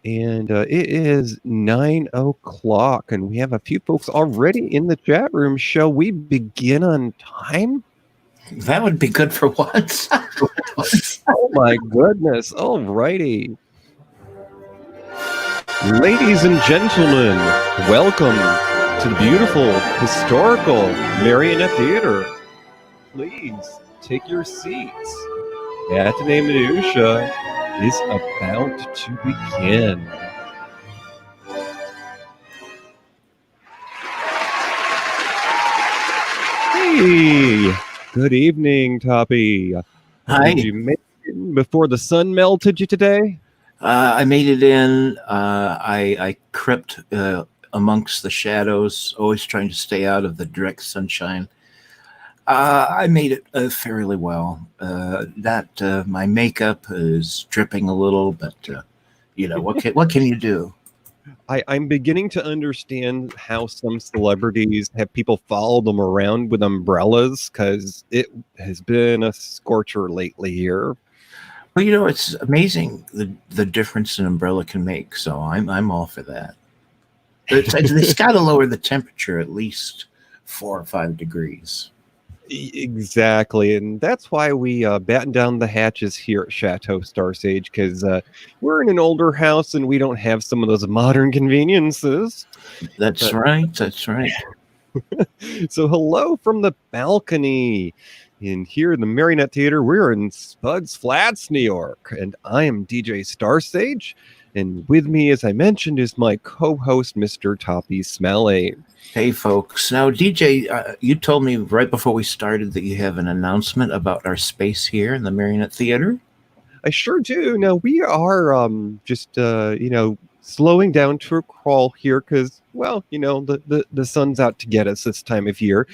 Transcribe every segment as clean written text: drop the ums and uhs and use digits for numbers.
And it is 9 o'clock, and we have a few folks already in the chat room. Shall we begin on time? That would be good for once. Oh my goodness. All righty. Ladies and gentlemen, welcome to the beautiful, historical Marionette Theater. Please take your seats. Matinee Minutia is about to begin. Hey, good evening, Toppy. Hi. Did you make it before the sun melted you today? I made it in. I crept amongst the shadows, always trying to stay out of the direct sunshine. I made it fairly well. My makeup is dripping a little, but what can you do? I'm beginning to understand how some celebrities have people follow them around with umbrellas, because it has been a scorcher lately here. Well, it's amazing the difference an umbrella can make. So I'm all for that. It's got to lower the temperature at least 4 or 5 degrees. Exactly, and that's why we batten down the hatches here at Chateau Starsage, because we're in an older house and we don't have some of those modern conveniences. That's right. That's right. So hello from the balcony. And here in the Marionette Theater, we're in Spuds Flats, New York, and I am DJ Starsage, and with me, as I mentioned, is my co-host, Mr. Toppy Smelly. Hey, folks. Now, DJ, you told me right before we started that you have an announcement about our space here in the Marionette Theater. I sure do. Now, we are just, slowing down to a crawl here because, well, the sun's out to get us this time of year.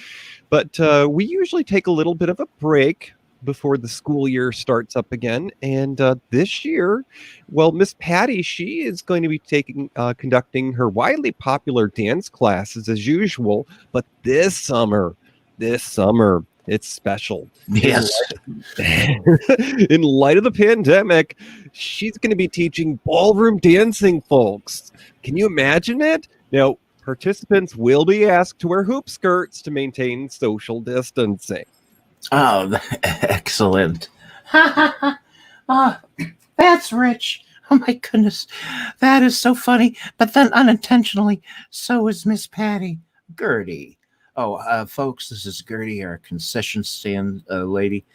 But we usually take a little bit of a break before the school year starts up again. And this year, well, Miss Patty, she is going to be conducting her widely popular dance classes as usual. But this summer, it's special. Yes. In light of the pandemic, she's going to be teaching ballroom dancing, folks. Can you imagine it? Now, participants will be asked to wear hoop skirts to maintain social distancing. Oh, excellent. Oh, that's rich. Oh, my goodness. That is so funny. But then unintentionally, so is Miss Patty. Gertie. Oh, folks, this is Gertie, our concession stand lady.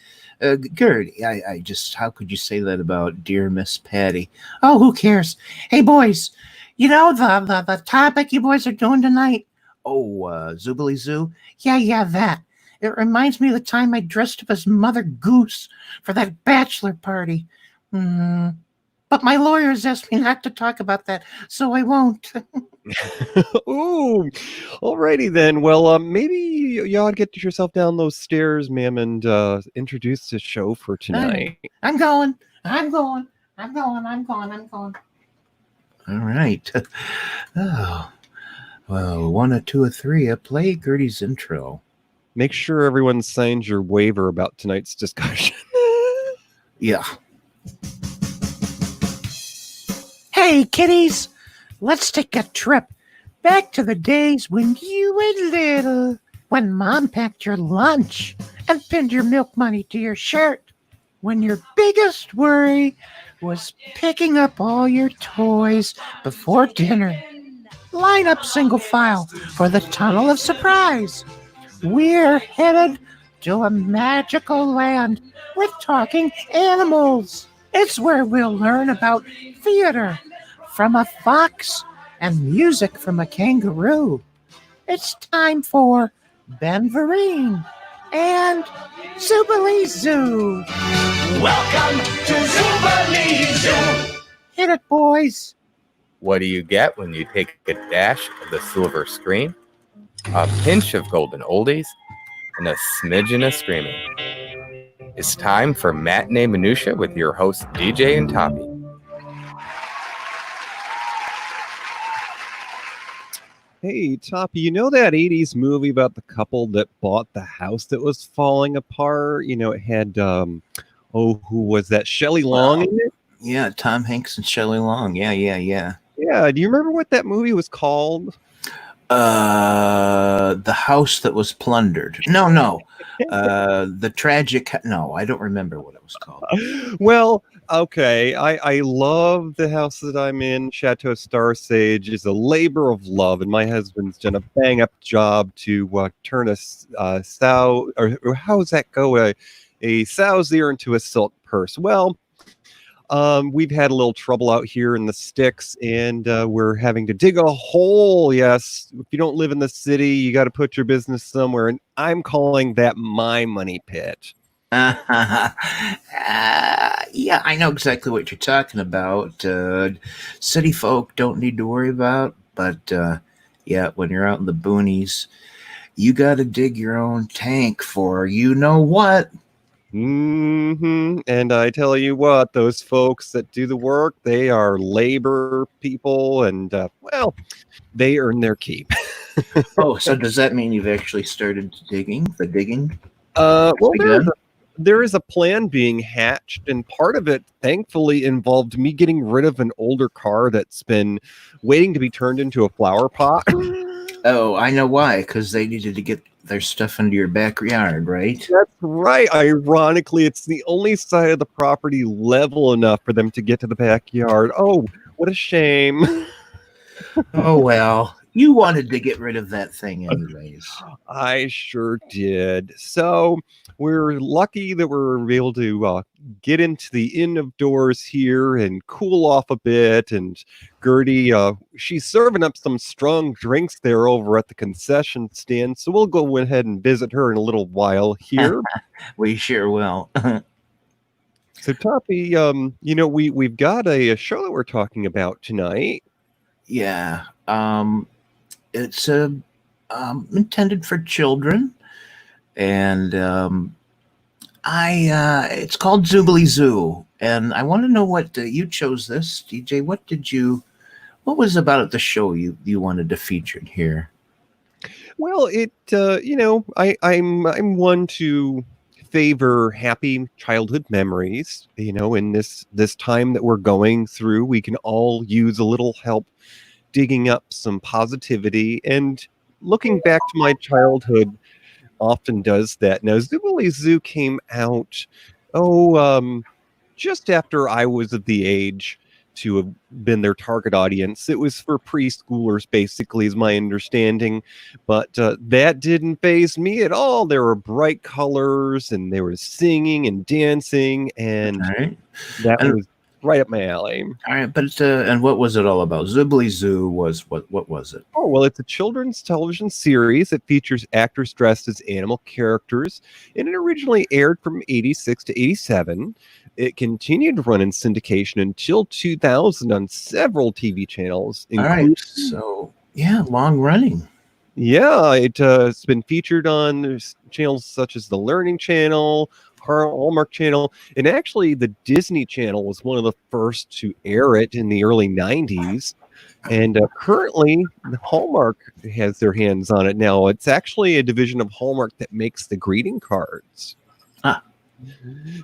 Gertie, I just, how could you say that about dear Miss Patty? Oh, who cares? Hey, boys, you know the topic you boys are doing tonight? Oh, Zoobly Zoo? Yeah, that. It reminds me of the time I dressed up as Mother Goose for that bachelor party. But my lawyers asked me not to talk about that, so I won't. Ooh, alrighty then. Well, maybe you ought to get yourself down those stairs, ma'am, and introduce the show for tonight. I'm going. All right. Oh, well, 1 or 2 or 3. Play Gertie's intro. Make sure everyone signs your waiver about tonight's discussion. Yeah. Hey, kiddies, let's take a trip back to the days when you were little, when Mom packed your lunch and pinned your milk money to your shirt, when your biggest worry was picking up all your toys before dinner. Line up single file for the Tunnel of Surprise. We're headed to a magical land with talking animals. It's where we'll learn about theater from a fox and music from a kangaroo. It's time for Ben Vereen and Zoobly Zoo. Welcome to Zoobly Zoo. Hit it, boys. What do you get when you take a dash of the silver screen, a pinch of golden oldies, and a smidgen of screaming? It's time for Matinee Minutia with your hosts DJ and Toppy. Hey, Toppy, you know that 80s movie about the couple that bought the house that was falling apart? It had, who was that? Shelley Long in it? Yeah, Tom Hanks and Shelley Long. Yeah. Yeah, do you remember what that movie was called? The house that was plundered. No. The tragic. No, I don't remember what it was called. Well, okay, I love the house that I'm in. Chateau Star Sage is a labor of love, and my husband's done a bang up job to turn a sow, or how does that go? A sow's ear into a silk purse. Well, we've had a little trouble out here in the sticks, and we're having to dig a hole. Yes, if you don't live in the city, you got to put your business somewhere, and I'm calling that my money pit. Yeah, I know exactly what you're talking about. City folk don't need to worry about, but yeah, when you're out in the boonies, you got to dig your own tank for you know what. And I tell you what, those folks that do the work, they are labor people, and well, they earn their keep. Oh, so does that mean you've actually started digging? The digging? Well, Begun? there is a plan being hatched, and part of it, thankfully, involved me getting rid of an older car that's been waiting to be turned into a flower pot. Oh, I know why. Because they needed to get their stuff into your backyard, right? That's right. Ironically, it's the only side of the property level enough for them to get to the backyard. Oh, what a shame. Oh, well, you wanted to get rid of that thing anyways. I sure did. So we're lucky that we're able to get into the inn of doors here and cool off a bit. And Gertie, she's serving up some strong drinks there over at the concession stand. So we'll go ahead and visit her in a little while here. We sure will. So Toppy, we've got a show that we're talking about tonight. Yeah. It's intended for children, and it's called Zoobly Zoo. And I want to know what you chose this, DJ. What was about the show you wanted to feature here? Well, I'm one to favor happy childhood memories. In this time that we're going through, we can all use a little help digging up some positivity, and looking back to my childhood often does that. Now, Zoobly Zoo came out, just after I was of the age to have been their target audience. It was for preschoolers, basically, is my understanding. But that didn't faze me at all. There were bright colors, and there was singing and dancing, and that was right up my alley. All right, but and what was it all about? Zoobly Zoo was what was it? Oh, well, it's a children's television series that features actors dressed as animal characters, and it originally aired from 86 to 87. It continued to run in syndication until 2000 on several TV channels. All right, so yeah, long running. Yeah, it's been featured on channels such as the Learning Channel, Hallmark Channel, and actually the Disney Channel was one of the first to air it in the early 90s. And currently, Hallmark has their hands on it now. It's actually a division of Hallmark that makes the greeting cards.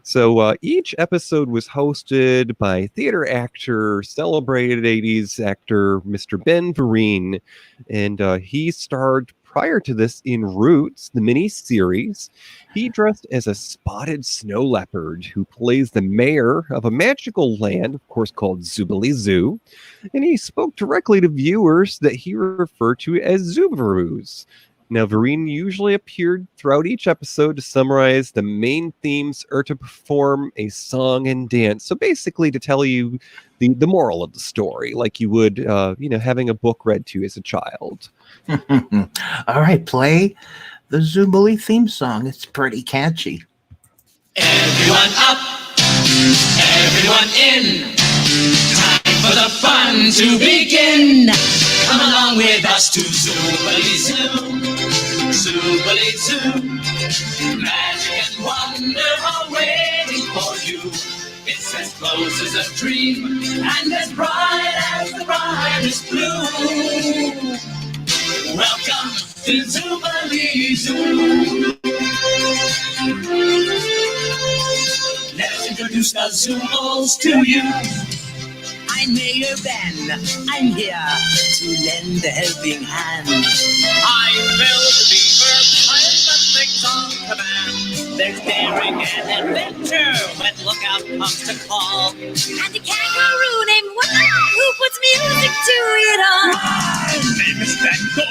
So each episode was hosted by theater actor, celebrated 80s actor, Mr. Ben Vereen, and he starred prior to this in Roots, the mini-series. He dressed as a spotted snow leopard who plays the mayor of a magical land, of course, called Zoobly Zoo, and he spoke directly to viewers that he referred to as Zoobaroos. Now, Vereen usually appeared throughout each episode to summarize the main themes or to perform a song and dance. So basically to tell you the moral of the story, like you would, having a book read to you as a child. All right, play the Zoobly theme song. It's pretty catchy. Everyone up, everyone in. Time for the fun to begin. Come along with us to Zoobly Zoo. Zoobly Zoo. Magic and wonder are waiting for you. It's as close as a dream and as bright as the brightest blue. Welcome to Zoobly Zoo. Let's introduce the Zoomals to you. I'm Mayor Ben. I'm here to lend a helping hand. I'm Bill the Beaver. I'm the things on command. There's daring and adventure when lookout comes to call. And the kangaroo named Wow, who puts music to it all. My name is Bengo.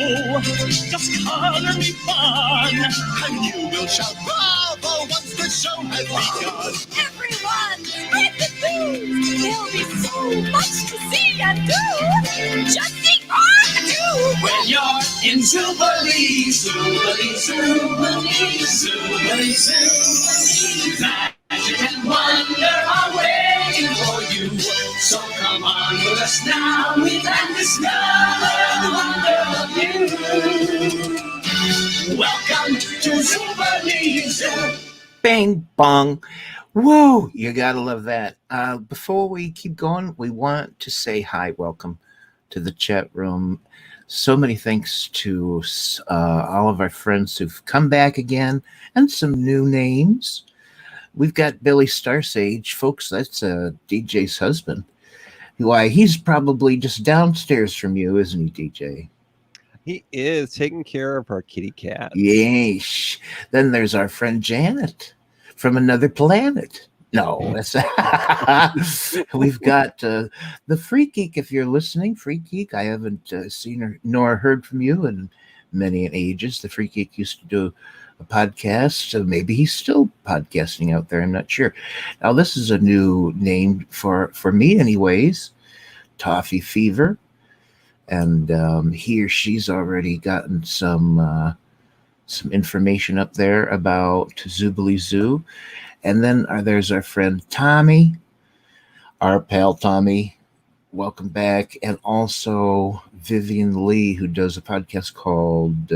Just color me fun, and you will shout bravo once the show has begun. Everyone, spread the news. There'll be so much to see and do. Just think on the tube. When you're in Zubilee, Zubilee, Zubilee, Zubilee, Zubilee, magic and wonder are waiting for you. So come on with us now, we've had discover the wonder of you. Welcome to Zubilee Zoo. Bang bong. Whoa, you gotta love that. Before we keep going, we want to say hi, welcome to the chat room. So many thanks to all of our friends who've come back again and some new names. We've got Billy Starsage, folks. That's DJ's husband. Why, he's probably just downstairs from you, isn't he, DJ? He is taking care of our kitty cat. Yeesh. Then there's our friend Janet from another planet. No, that's we've got the Freak Geek. If you're listening, Freak Geek, I haven't seen her nor heard from you in many ages. The Freak Geek used to do a podcast, so maybe he's still podcasting out there. I'm not sure. Now, this is a new name for me, anyways. Toffee Fever, and he or she's already gotten some information up there about Zubilee Zoo. And then there's our friend Tommy, our pal Tommy. Welcome back. And also Vivian Lee, who does a podcast called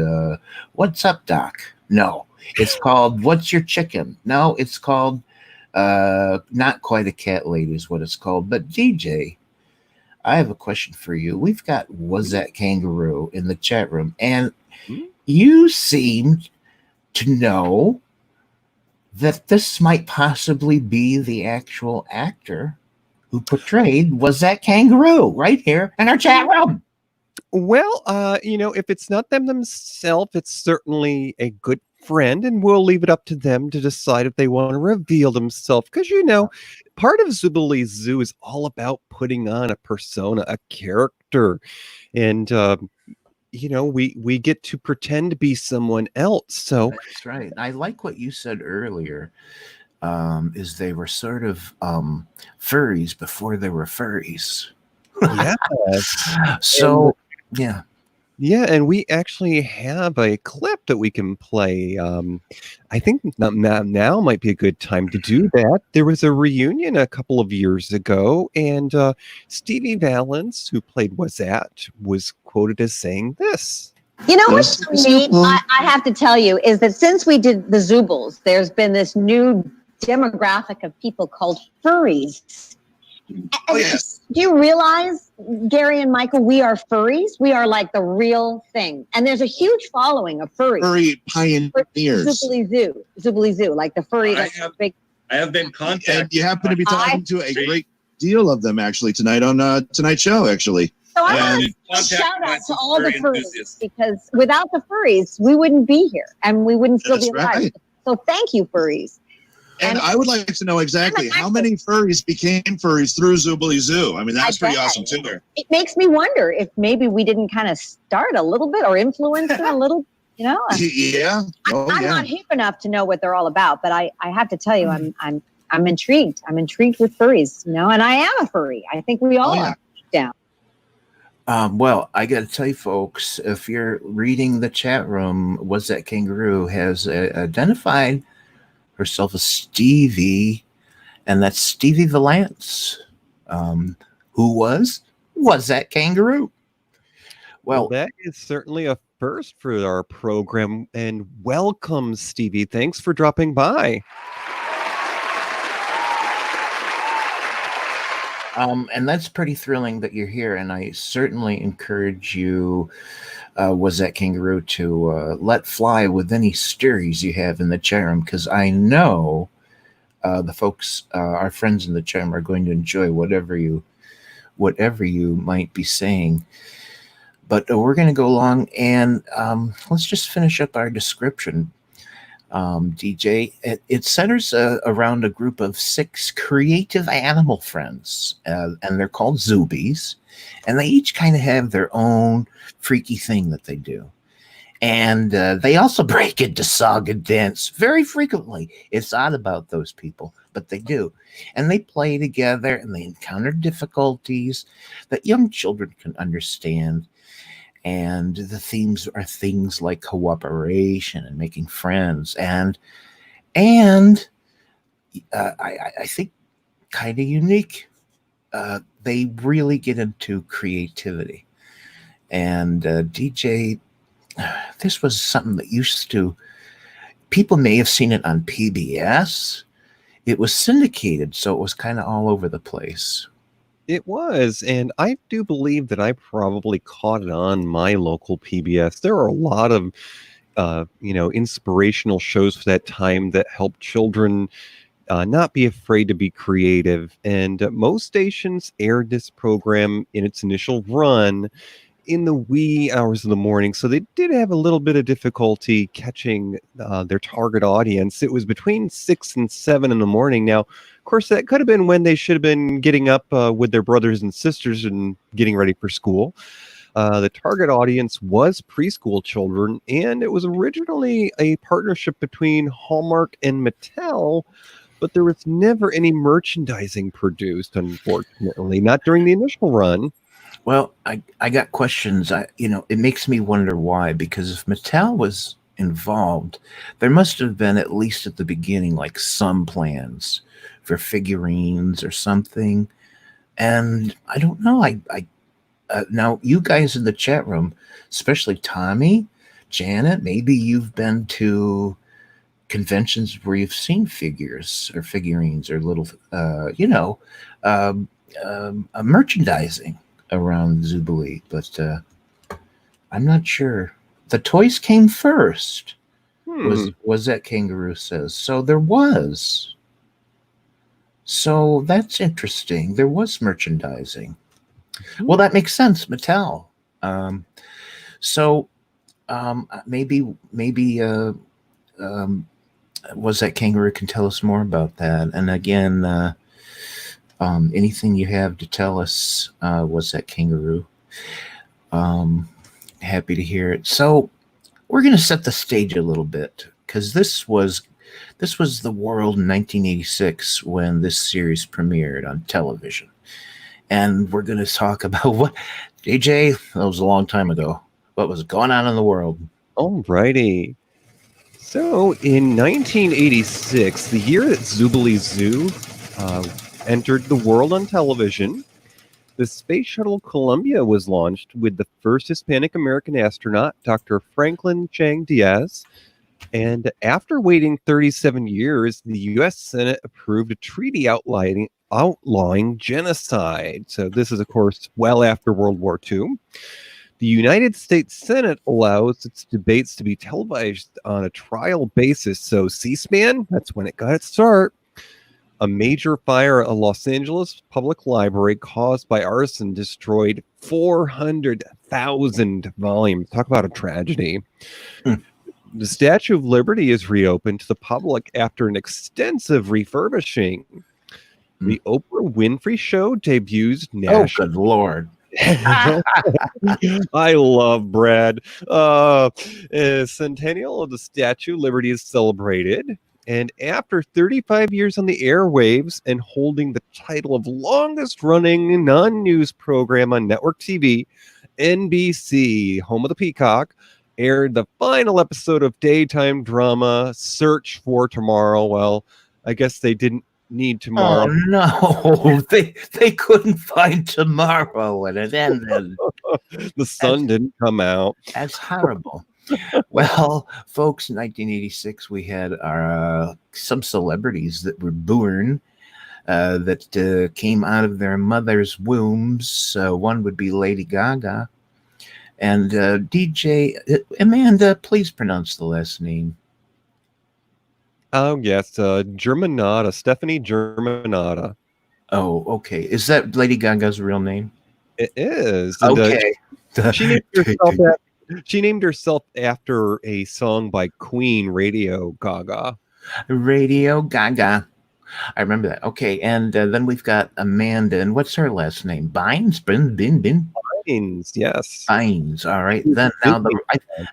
What's Up, Doc? No, it's called What's Your Chicken? No, it's called Not Quite a Cat Lady is what it's called. But DJ, I have a question for you. We've got Was That Kangaroo in the chat room, and you seemed to know that this might possibly be the actual actor who portrayed Was That Kangaroo right here in our chat room. Well, if it's not them themselves, it's certainly a good friend, and we'll leave it up to them to decide if they want to reveal themselves. Because, part of Zubilee Zoo is all about putting on a persona, a character. And, we get to pretend to be someone else. So that's right. I like what you said earlier, is they were sort of furries before they were furries. Yeah. So, yeah. Yeah, and we actually have a clip that we can play. I think now might be a good time to do that. There was a reunion a couple of years ago, and Stevie Valance, who played Wazat, was quoted as saying this. You know what's so neat, I have to tell you, is that since we did the Zoobles, there's been this new demographic of people called furries. Oh, yes. Do you realize, Gary and Michael, we are furries? We are like the real thing. And there's a huge following of furries. Furry pioneers. Zubilee Zoo, like the furry. I have been contacted. And you happen to be talking to a great deal of them, actually, tonight on Tonight's Show, actually. So I want to shout out to all the furries, because without the furries, we wouldn't be here, and we wouldn't still be alive. Right. So thank you, furries. And I would like to know exactly how many furries became furries through Zubilee Zoo. I mean, that's pretty awesome, too. It makes me wonder if maybe we didn't kind of start a little bit or influence it a little, Yeah. I'm not hip enough to know what they're all about, but I have to tell you, I'm intrigued. I'm intrigued with furries, and I am a furry. I think we all are down. Well, I got to tell you, folks, if you're reading the chat room, Was That Kangaroo has identified herself as Stevie, and that's Stevie Valance, who was That Kangaroo. Well, that is certainly a first for our program, and welcome, Stevie. Thanks for dropping by. And that's pretty thrilling that you're here, and I certainly encourage you, Was That Kangaroo, to let fly with any stories you have in the chat room, because I know the folks, our friends in the chat room, are going to enjoy whatever you might be saying. But we're going to go along and let's just finish up our description. DJ, it centers around a group of 6 creative animal friends, and they're called Zoobies, and they each kind of have their own freaky thing that they do. And they also break into song and dance very frequently. It's odd about those people, but they do. And they play together, and they encounter difficulties that young children can understand. And the themes are things like cooperation and making friends, and I think kind of unique. They really get into creativity. And DJ, this was something that people may have seen it on PBS. It was syndicated, so it was kind of all over the place. It was, and I do believe that I probably caught it on my local PBS. There are a lot of, inspirational shows for that time that help children not be afraid to be creative. And most stations aired this program in its initial run in the wee hours of the morning, so they did have a little bit of difficulty catching their target audience. It was between 6 and 7 in the morning. Now, of course, that could have been when they should have been getting up with their brothers and sisters and getting ready for school. The target audience was preschool children, and it was originally a partnership between Hallmark and Mattel, but there was never any merchandising produced, unfortunately, not during the initial run. Well, I got questions. It makes me wonder why, because if Mattel was involved, there must have been, at least at the beginning, like some plans for figurines or something. And I don't know. Now, you guys in the chat room, especially Tommy, Janet, maybe you've been to conventions where you've seen figures or figurines or little, merchandising around Jubilee, but I'm not sure. The toys came first, was that Kangaroo says. So there was. So that's interesting. There was merchandising. Well, that makes sense, Mattel. Maybe was that Kangaroo can tell us more about that. And again, anything you have to tell us, was that Kangaroo? Happy to hear it. So we're going to set the stage a little bit, because this was the world in 1986 when this series premiered on television. And we're going to talk about what, DJ, that was a long time ago. What was going on in the world? Alrighty. So in 1986, the year that Jubilee Zoo entered the world on television, the Space Shuttle Columbia was launched with the first Hispanic American astronaut, Dr. Franklin Chang Diaz. And after waiting 37 years, the U.S. Senate approved a treaty outlawing genocide. So this is, of course, well after World War II. The United States Senate allows its debates to be televised on a trial basis. So C-SPAN, that's when it got its start. A major fire at a Los Angeles public library caused by arson destroyed 400,000 volumes. Talk about a tragedy. The Statue of Liberty is reopened to the public after an extensive refurbishing. The Oprah Winfrey Show debuts nationally. Oh, good Lord. I love Brad. Centennial of the Statue of Liberty is celebrated. And after 35 years on the airwaves and holding the title of longest running non-news program on network TV, NBC, home of the Peacock, aired the final episode of daytime drama Search for Tomorrow. Well, I guess they didn't need tomorrow. Oh no, they couldn't find tomorrow, and it ended. The sun didn't come out. That's horrible. Well, folks, in 1986, we had our some celebrities that were born that came out of their mother's wombs. One would be Lady Gaga. And DJ, Amanda, please pronounce the last name. Oh, yes, Germanata, Stephanie Germanata. Oh, okay. Is that Lady Gaga's real name? It is. And, Okay. she named herself after a song by Queen, Radio Gaga. Radio Gaga. I remember that. Okay, and then we've got Amanda, and what's her last name? Bynes? Bin? Bynes, yes. Bynes. All right. Then now,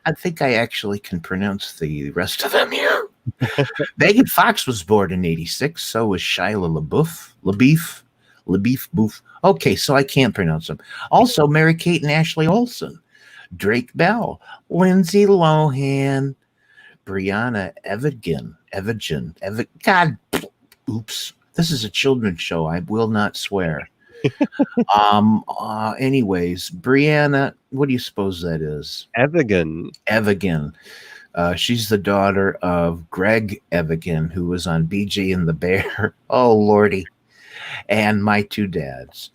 I think I actually can pronounce the rest of them here. Megan Fox was born in '86. So was Shia LaBeouf. Boof. Okay, so I can't pronounce them. Also, Mary-Kate and Ashley Olsen, Drake Bell, Lindsay Lohan, Brianna Evigan. God, oops. This is a children's show. I will not swear. Anyways, Brianna, what do you suppose that is? Evigan. She's the daughter of Greg Evigan, who was on BJ and the Bear. Oh, Lordy. And My Two Dads.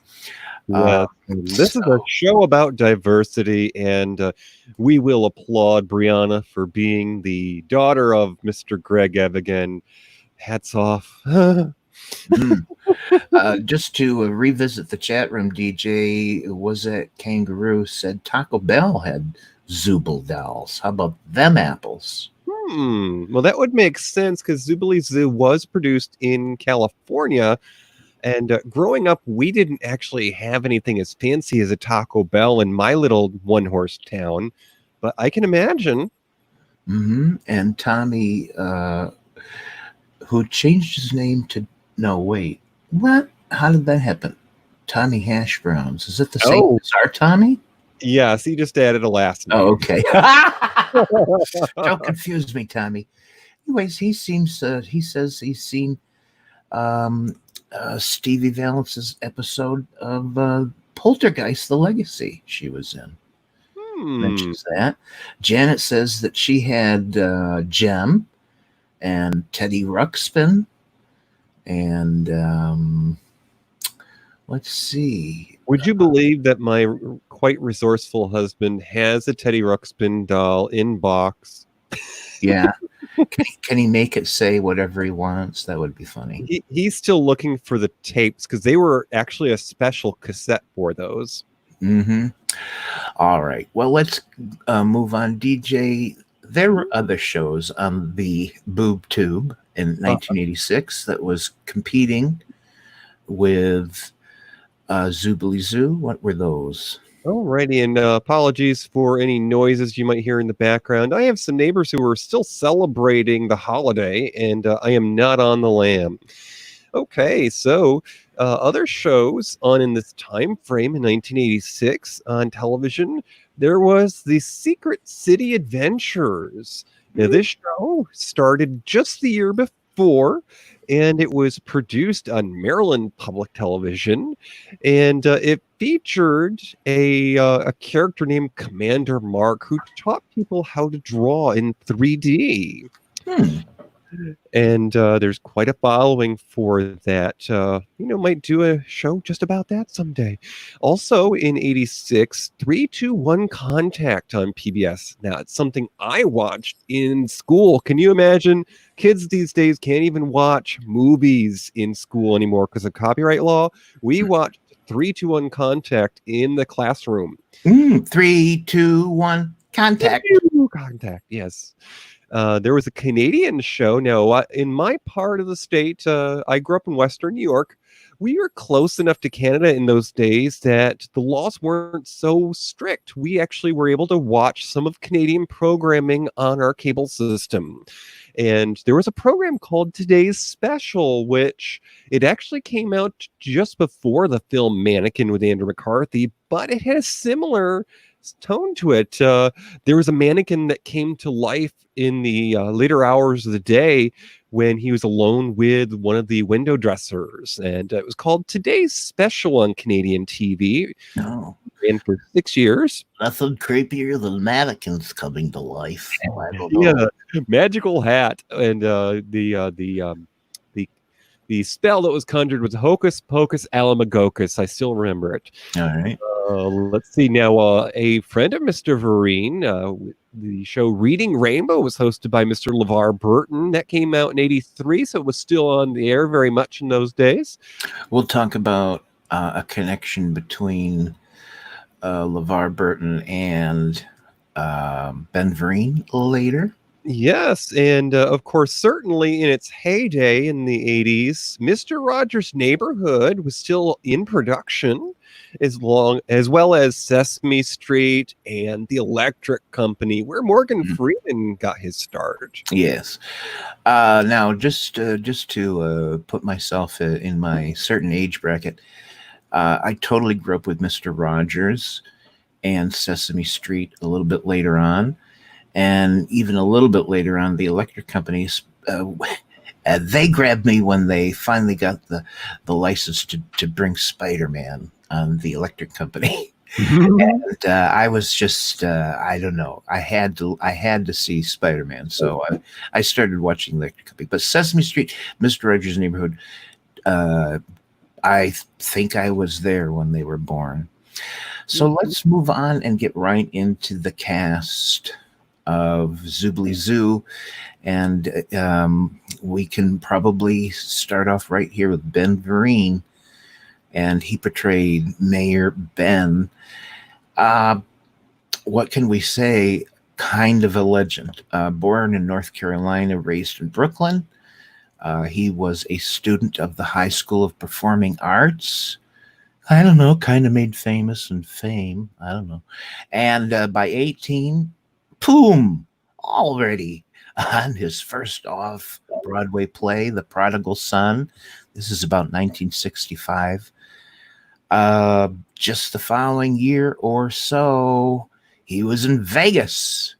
This is a show about diversity, and we will applaud Brianna for being the daughter of Mr. Greg Evigan. Hats off. Just to revisit the chat room, DJ was that Kangaroo said Taco Bell had Zooble dolls. How about them apples? Well, that would make sense because Zooble Zoo was produced in California. And growing up, we didn't actually have anything as fancy as a Taco Bell in my little one-horse town. But I can imagine. And Tommy, who changed his name to... No, wait. What? How did that happen? Tommy Hash Browns. Is it the same as our Tommy? Yes, he just added a last name. Oh, okay. Don't confuse me, Tommy. Anyways, he says he's seen Stevie Valence's episode of Poltergeist, The Legacy she was in. Mentions that. Janet says that she had Jem and Teddy Ruxpin. And let's see. Would you believe that my quite resourceful husband has a Teddy Ruxpin doll in box? Yeah. Can he make it say whatever he wants? That would be funny. He's still looking for the tapes because they were actually a special cassette for those. All right. Well, let's move on. DJ, there were other shows on the Boob Tube in 1986 that was competing with Zoobley Zoo. What were those? Alrighty, and apologies for any noises you might hear in the background. I have some neighbors who are still celebrating the holiday, and I am not on the lam. Okay, so other shows on in this time frame in 1986 on television, there was the Secret City Adventures. Now, this show started just the year before, and it was produced on Maryland Public Television, and it featured a character named Commander Mark who taught people how to draw in 3D. And there's quite a following for that. Might do a show just about that someday. Also in 86, 3-2-1 Contact on PBS. Now, it's something I watched in school. Can you imagine? Kids these days can't even watch movies in school anymore because of copyright law. We watched 3-2-1 Contact in the classroom. 3-2-1 Contact. Contact, yes. There was a Canadian show. Now, in my part of the state, I grew up in Western New York. We were close enough to Canada in those days that the laws weren't so strict. We actually were able to watch some of Canadian programming on our cable system. And there was a program called Today's Special, which it actually came out just before the film Mannequin with Andrew McCarthy, but it had a similar tone to it. There was a mannequin that came to life in the later hours of the day when he was alone with one of the window dressers, and it was called Today's Special on Canadian TV. No. And for 6 years. Nothing creepier than mannequins coming to life. I don't know. Yeah, magical hat and the The spell that was conjured was Hocus Pocus Alamagocus. I still remember it. All right. Let's see now. A friend of Mr. Vereen, the show Reading Rainbow was hosted by Mr. LeVar Burton. That came out in '83, so it was still on the air very much in those days. We'll talk about a connection between LeVar Burton and Ben Vereen later. Yes, and of course, certainly in its heyday in the '80s, Mr. Rogers' Neighborhood was still in production, as well as Sesame Street and The Electric Company, where Morgan Freeman got his start. Yes. Now, just to put myself in my certain age bracket, I totally grew up with Mr. Rogers and Sesame Street a little bit later on. And even a little bit later on, the Electric Companies, they grabbed me when they finally got the license to bring Spider-Man on the Electric Company. And I was just, I don't know. I had to see Spider-Man, so I started watching Electric Company. But Sesame Street, Mr. Rogers' Neighborhood, I think I was there when they were born. So let's move on and get right into the cast of Zoobly Zoo, and we can probably start off right here with Ben Vereen, and he portrayed Mayor Ben. What can we say? Kind of a legend. Born in North Carolina, raised in Brooklyn. He was a student of the High School of Performing Arts. I don't know, kind of made famous in fame. I don't know. And by 18, boom, already on his first off-Broadway play, The Prodigal Son. This is about 1965. Just the following year or so, he was in Vegas,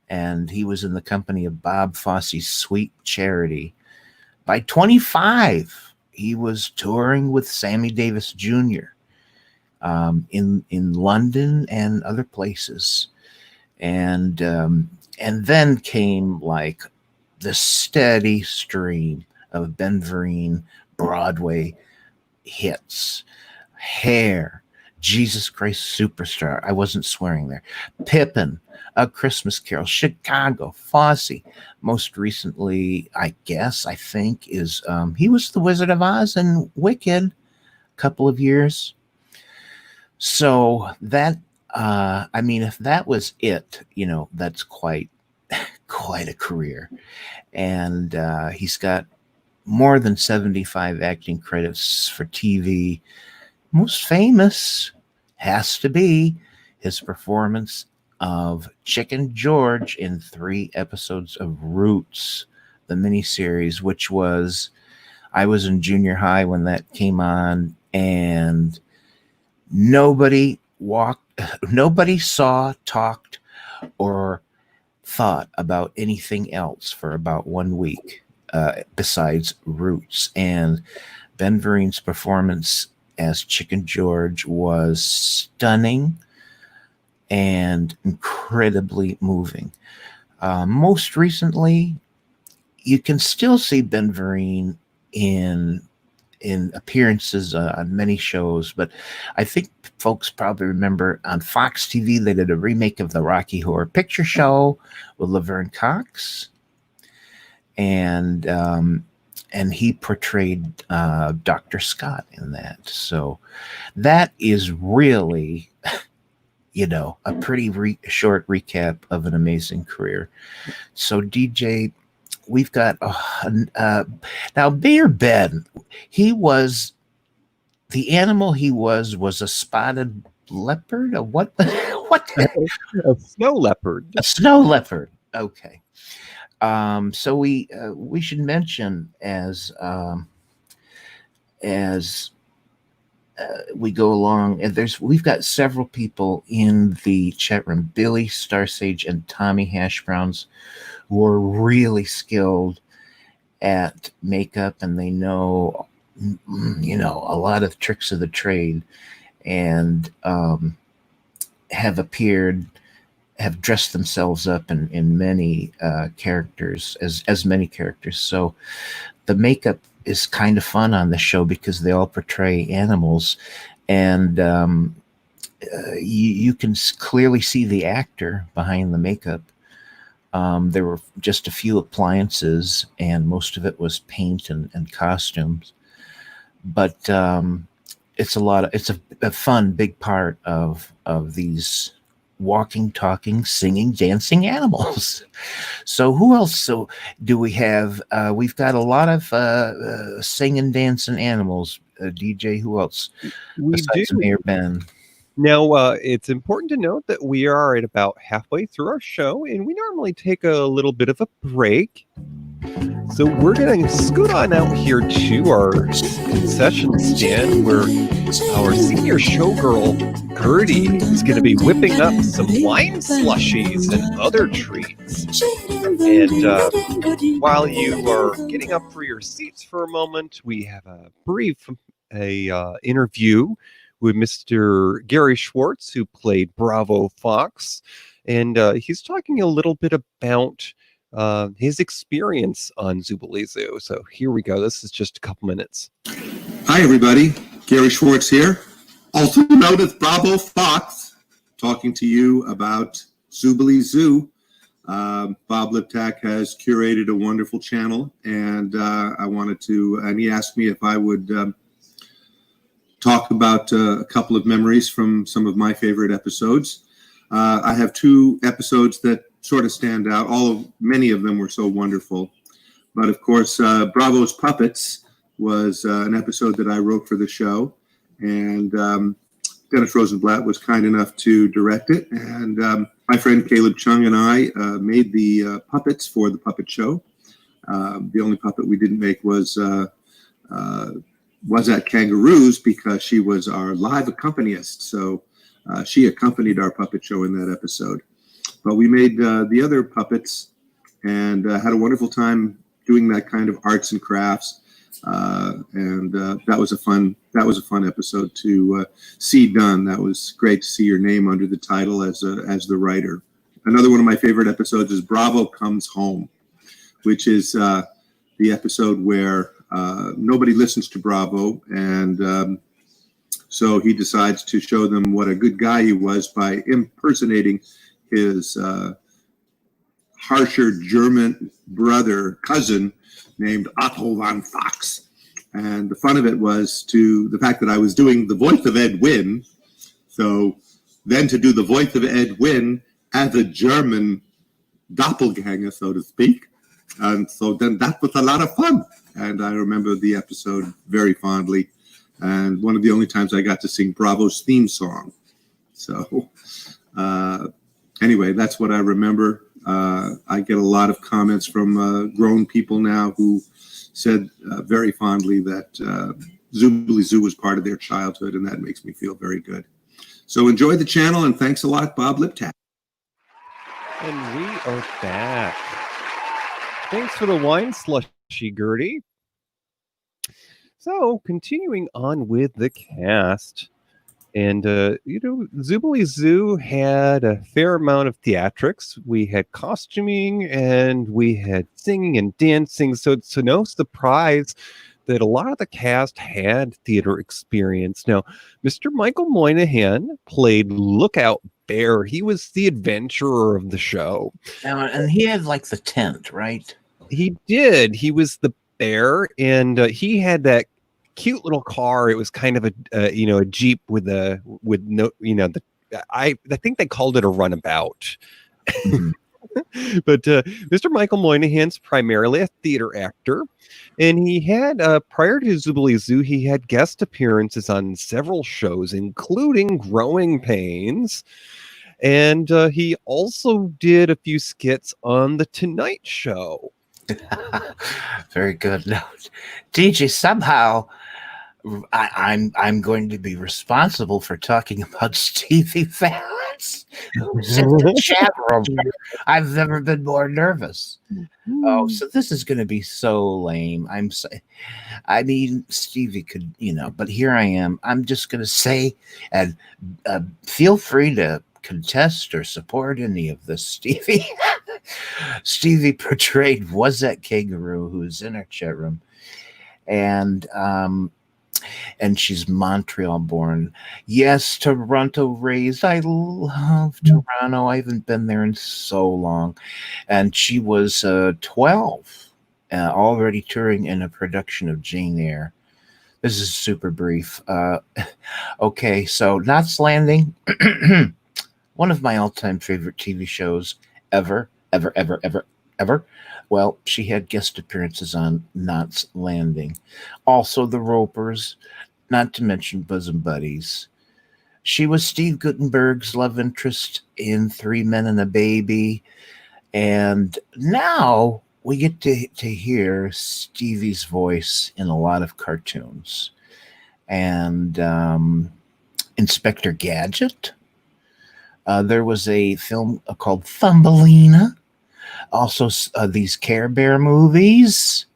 and he was in the company of Bob Fosse's Sweet Charity. By 25, he was touring with Sammy Davis Jr. In London and other places. And then came like the steady stream of Ben Vereen Broadway hits. Hair, Jesus Christ Superstar. I wasn't swearing there. Pippin, A Christmas Carol, Chicago, Fosse. Most recently, I think, is he was the Wizard of Oz and Wicked a couple of years. So that, if that was it, that's quite a career. And he's got more than 75 acting credits for TV. Most famous has to be his performance of Chicken George in 3 episodes of Roots, the miniseries, which was, I was in junior high when that came on, and nobody saw, talked, or thought about anything else for about 1 week besides Roots. And Ben Vereen's performance as Chicken George was stunning and incredibly moving. Most recently, you can still see Ben Vereen in appearances on many shows, but I think folks probably remember on Fox TV they did a remake of the Rocky Horror Picture Show with Laverne Cox, and he portrayed Dr. Scott in that. So that is really, a pretty short recap of an amazing career. So DJ, we've got now Mayor Ben. He was the animal. He was a spotted leopard. A what? What? A snow leopard. A snow leopard. Okay. So we should mention as we go along, and we've got several people in the chat room, Billy Starsage and Tommy Hashbrowns, who are really skilled at makeup, and they know, a lot of tricks of the trade, and have dressed themselves up in many characters, as many characters. So the makeup is kind of fun on the show because they all portray animals, and you can clearly see the actor behind the makeup. There were just a few appliances, and most of it was paint and costumes. But it's a fun big part of these walking, talking, singing, dancing animals. So who else do we have? We've got a lot of singing, dancing animals. DJ, who else besides Mayor Ben? Now, it's important to note that we are at about halfway through our show, and we normally take a little bit of a break. So we're going to scoot on out here to our concession stand where our senior showgirl, Gertie, is going to be whipping up some wine slushies and other treats. And while you are getting up for your seats for a moment, we have a brief interview with Mr. Gary Schwartz, who played Bravo Fox. And he's talking a little bit about his experience on Zoobilee Zoo. So here we go. This is just a couple minutes. Hi, everybody. Gary Schwartz here, also known as Bravo Fox, talking to you about Zoobilee Zoo. Bob Liptak has curated a wonderful channel, and and he asked me if I would talk about a couple of memories from some of my favorite episodes. I have two episodes that sort of stand out. Many of them were so wonderful. But of course, Bravo's Puppets was an episode that I wrote for the show. And Dennis Rosenblatt was kind enough to direct it. And my friend Caleb Chung and I made the puppets for the puppet show. The only puppet we didn't make was at Kangaroos because she was our live accompanist. So she accompanied our puppet show in that episode. But we made the other puppets and had a wonderful time doing that kind of arts and crafts. And that was a fun episode to see done. That was great to see your name under the title as the writer. Another one of my favorite episodes is Bravo Comes Home, which is the episode where nobody listens to Bravo, and so he decides to show them what a good guy he was by impersonating his harsher German cousin named Otto von Fox. And the fun of it was the fact that I was doing the voice of Ed Wynn. So then to do the voice of Ed Wynn as a German doppelganger, so to speak. And so then that was a lot of fun. And I remember the episode very fondly. And one of the only times I got to sing Bravo's theme song. So anyway, that's what I remember. I get a lot of comments from grown people now who said very fondly that Zoobilee Zoo was part of their childhood, and that makes me feel very good. So enjoy the channel, and thanks a lot, Bob Liptak. And we are back. Thanks for the wine slushy, Gertie. So, continuing on with the cast. And, Zoobilee Zoo had a fair amount of theatrics. We had costuming and we had singing and dancing. So it's no surprise that a lot of the cast had theater experience. Now, Mr. Michael Moynihan played Lookout Bear. He was the adventurer of the show. And he had like the tent, right? He did. He was the bear, and he had that cute little car. It was kind of a Jeep with no, I think they called it a runabout. Mm-hmm. But Mr. Michael Moynihan's primarily a theater actor, and he had prior to Zoobilee Zoo, he had guest appearances on several shows, including Growing Pains, and he also did a few skits on The Tonight Show. Very good. Now, DJ, somehow I'm going to be responsible for talking about Stevie Valance, who's in the chat room. I've never been more nervous. Oh, so this is going to be so lame. I mean, Stevie could, but here I am. I'm just going to say, and feel free to contest or support any of this, Stevie. Stevie portrayed Was That Kangaroo, who's in our chat room. and she's Montreal born. Yes, Toronto raised. I love Toronto. I haven't been there in so long. And she was 12, already touring in a production of Jane Eyre. This is super brief. Okay, so Knots Landing, one of my all-time favorite TV shows ever. Well, she had guest appearances on Knots Landing. Also, The Ropers, not to mention Bosom Buddies. She was Steve Guttenberg's love interest in Three Men and a Baby. And now we get to hear Stevie's voice in a lot of cartoons. And Inspector Gadget. There was a film called Thumbelina. Also, these Care Bear movies.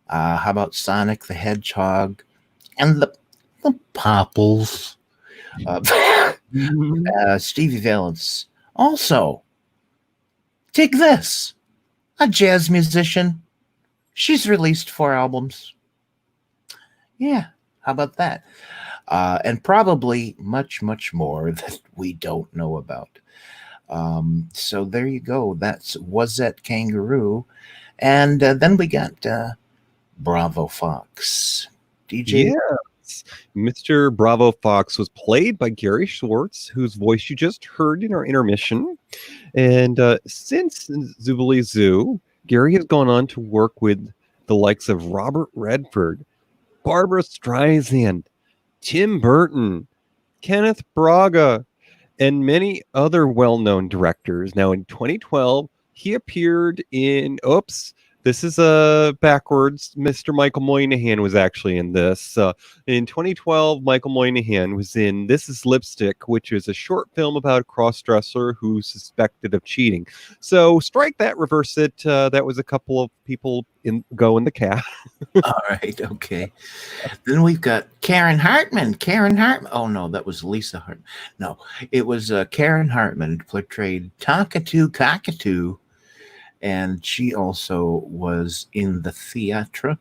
How about Sonic the Hedgehog and the Popples? Stevie Valance. Also, take this. A jazz musician. She's released 4 albums. Yeah, how about that? And probably much, much more that we don't know about. So there you go. Was that Kangaroo. And then we got Bravo Fox. DJ? Yes. Mr. Bravo Fox was played by Gary Schwartz, whose voice you just heard in our intermission. And since Zoobilee Zoo, Gary has gone on to work with the likes of Robert Redford, Barbara Streisand, Tim Burton, Kenneth Braga, and many other well-known directors. Now, in 2012, he appeared in, this is backwards. Mr. Michael Moynihan was actually in this. In 2012, Michael Moynihan was in This Is Lipstick, which is a short film about a cross-dresser who's suspected of cheating. So strike that, reverse it. That was a couple of people in the cast. All right, okay. Then we've got Karen Hartman. Oh, no, that was Lisa Hartman. No, it was Karen Hartman, portrayed Cockatoo Cockatoo. And she also was in the theatre.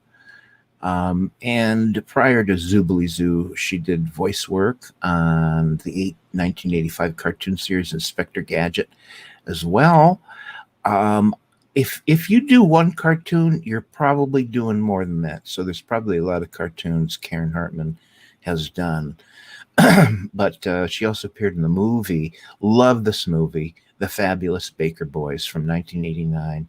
And prior to Zoobilee Zoo, she did voice work on the 1985 cartoon series Inspector Gadget as well. If you do one cartoon, you're probably doing more than that. So there's probably a lot of cartoons Karen Hartman has done. But she also appeared in the movie. Love this movie. The Fabulous Baker Boys from 1989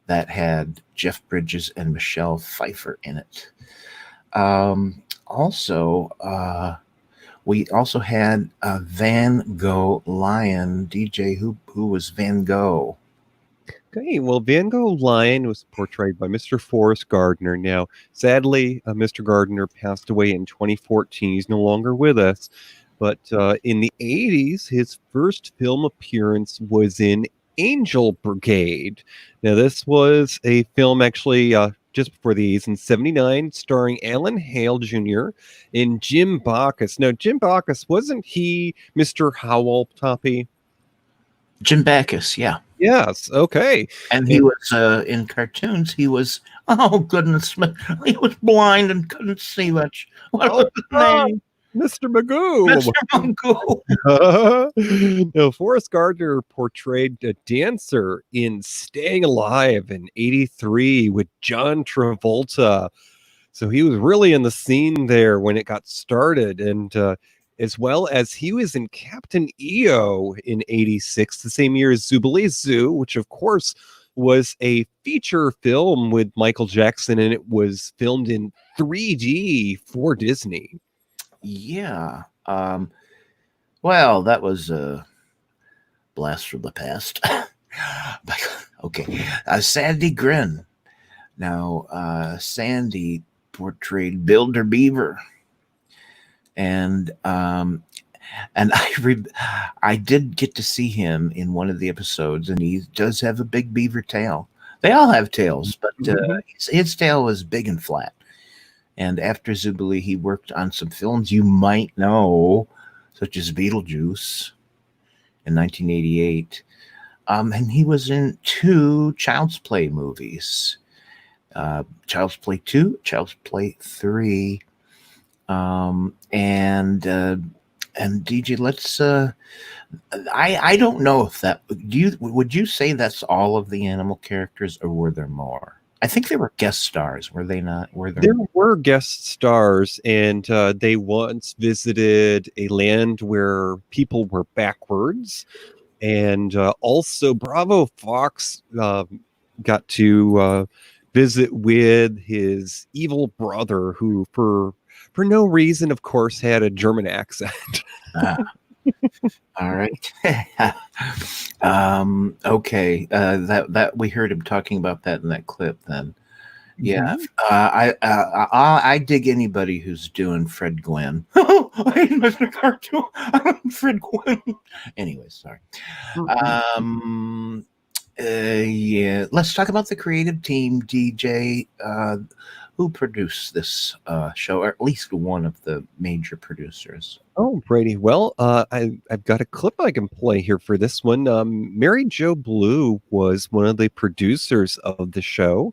that had Jeff Bridges and Michelle Pfeiffer in it. We also had Van Gogh Lion. DJ, who was Van Gogh? Okay, well, Van Gogh Lion was portrayed by Mr. Forrest Gardner. Now, sadly, Mr. Gardner passed away in 2014. He's no longer with us. But in the 80s, his first film appearance was in Angel Brigade. Now, this was a film actually just before the 80s in 79, starring Alan Hale Jr. and Jim Backus. Now, Jim Backus, wasn't he Mr. Howell, Toppy? Jim Backus, yeah. Yes, okay. And he was in cartoons. He was, oh, goodness, he was blind and couldn't see much. What was his name? Mr. Magoo. Mr. Magoo. No, Forrest Gardner portrayed a dancer in Staying Alive in 83 with John Travolta. So he was really in the scene there when it got started. And as well as he was in Captain EO in 86, the same year as Zoobilee Zoo, which of course was a feature film with Michael Jackson, and it was filmed in 3D for Disney. Yeah. Well, that was a blast from the past. Okay. Sandy Grin. Now, Sandy portrayed Builder Beaver. And I did get to see him in one of the episodes, and he does have a big beaver tail. They all have tails, but his tail was big and flat. And after Zoobilee, he worked on some films you might know, such as Beetlejuice in 1988. And he was in 2 Child's Play movies. Child's Play 2, Child's Play 3, and DJ, let's. I don't know if that. Would you say that's all of the animal characters, or were there more? I think they were guest stars. Were they not? Were there? There were guest stars, and they once visited a land where people were backwards, and also Bravo Fox got to visit with his evil brother, who for no reason, of course, had a German accent. All right. Okay. That we heard him talking about that in that clip. Then, yeah. I dig anybody who's doing Fred Gwynn. Oh, I missed a cartoon. Fred Gwynn. Anyway, sorry. Yeah. Let's talk about the creative team, DJ. Who produced this show, or at least one of the major producers? Oh, Brady. Well, I've got a clip I can play here for this one. Mary Jo Blue was one of the producers of the show.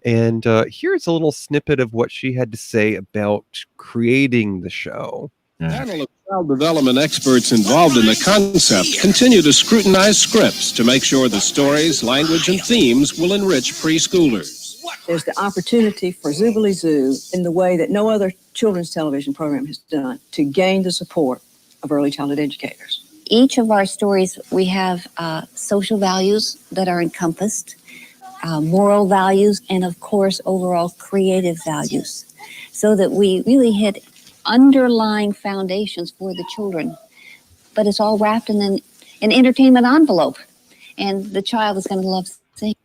And here's a little snippet of what she had to say about creating the show. A panel of child development experts involved in the concept continue to scrutinize scripts to make sure the stories, language, and themes will enrich preschoolers. There's the opportunity for Zoobilee Zoo in the way that no other children's television program has done to gain the support of early childhood educators. Each of our stories, we have social values that are encompassed, moral values, and of course, overall creative values, so that we really hit underlying foundations for the children. But it's all wrapped in an entertainment envelope, and the child is going to love seeing.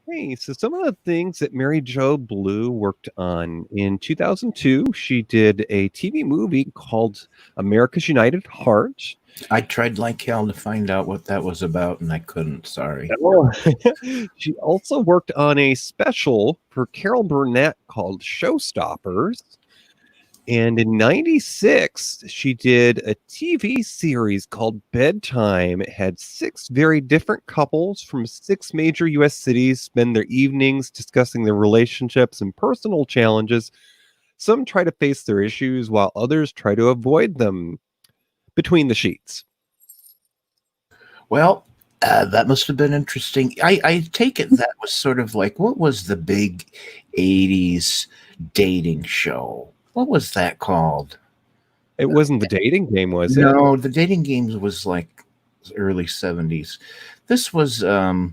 Hey, so some of the things that Mary Jo Blue worked on in 2002, she did a TV movie called America's United Heart. I tried like hell to find out what that was about, and I couldn't. Sorry. She also worked on a special for Carol Burnett called Showstoppers. And in 96, she did a TV series called Bedtime. It had 6 very different couples from 6 major U.S. cities spend their evenings discussing their relationships and personal challenges. Some try to face their issues while others try to avoid them between the sheets. Well, that must have been interesting. I take it that was sort of like, what was the big 80s dating show? What was that called? It wasn't the dating game, was it? No, the dating games was like early 70s. This was so